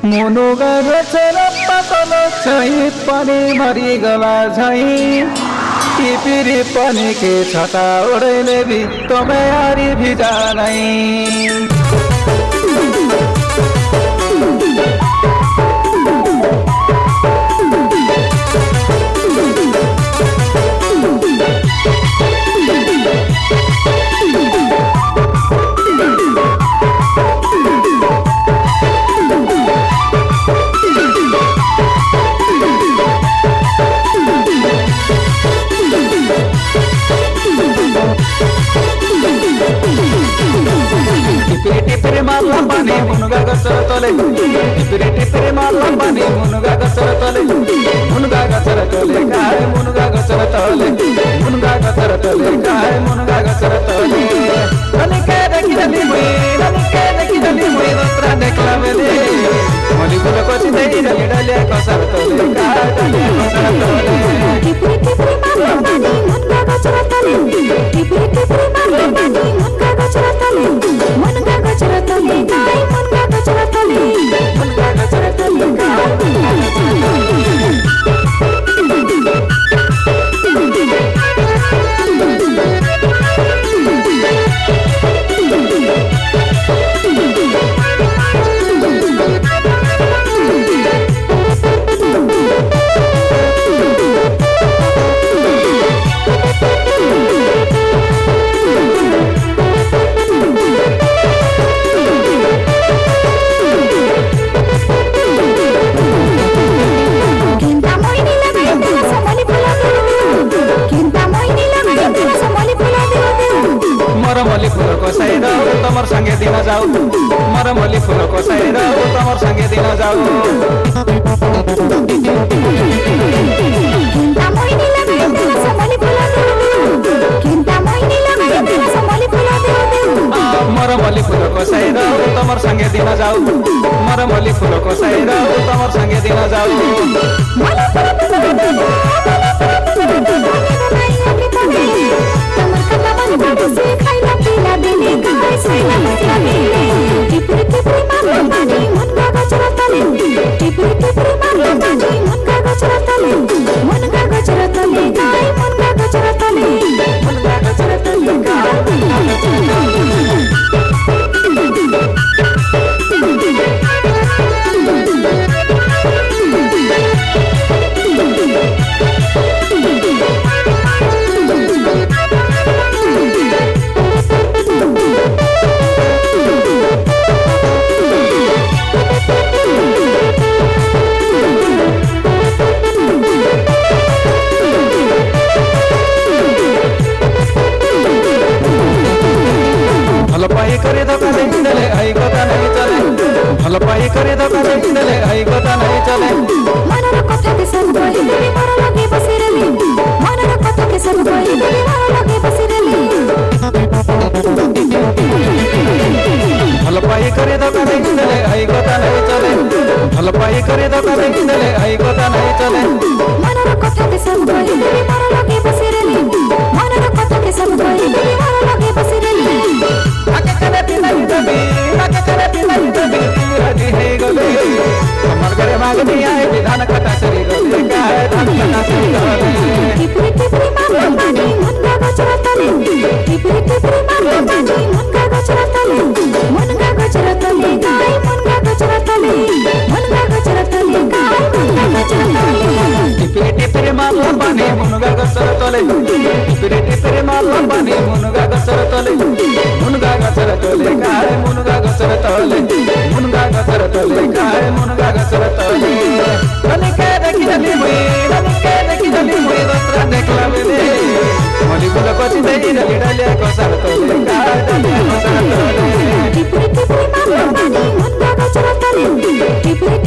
मुनुगा गछर पातल छै पनि मरिगला झै टिपिरी पनि के छता ओढैले भित्तोमै आरी भिजा नै टिपिरी मारला पानी मुनुगा गछर तले टिपिरी मारला पानी मुनुगा गछर तले मुनुगा गछर तले काहे मुनुगा गछर तले मुनुगा गछर तले काहे मुनुगा गछर तले ननिके देखिदली मुई दोस्रा देखला बेले मली फुल कोची देई डले कसर तले काहे डले कसर तले टिपिरी मारला पानी मुनुगा गछर तले टिपिरी मारला पानी मुनुगा गछर तले मुनुगा गछर तले काहे मुनुगा गछर तले मुनुगा गछर तले मरमली फूल को साइड तमर संगे दिन जाऊ मरमली फूल को साइड तमर संगे दिन जाऊ मरमली फूल को साइड तमर संगे दिन जाऊ मरमली फूल को साइड तमर संगे दिन भलपाई करे धोका देले आई कथा नहीं चले भलपाई करे धोका देले आई कथा नहीं चले मनर कथा के संग बोली देवी मोर लगे बसिरली मनर कथा के संग बोली देवी मोर लगे बसिरली भलपाई करे धोका देले आई कथा नहीं चले भलपाई करे धोका देले आई कथा नहीं चले मनर कथा के संग बोली देवी मोर लगे बसिरली मनर कथा के संग बोली देवी मोर लगे बसिरली आके करे पिलाई दबी राजी है गले हमर घरे मागनी आए विधान कथा चली गले काहे धान कथा चली गले टिपिरी मारला पानी मुनुगा गछर तले टिपिरी मारला पानी मुनुगा गछर तले मुनुगा गछर तले काहे मुनुगा गछर तले मुनुगा गछर तले काहे मुनुगा गछर तले टिपिरी मारला पानी मुनुगा गछर तले टिपिरी मारला पानी मुनुगा गछर तले मुनुगा गछर तले काहे मुनुगा गछर तले मुनुगा गछर तले काहे मुनुगा गछर तले ननिके देखिदली मुई दोस्रा देखला बेले मली फुल कोची देई डले कसर तले काहे डले कसर तले टिपिरी मारला पानी मुनुगा गछर तले टिपिरी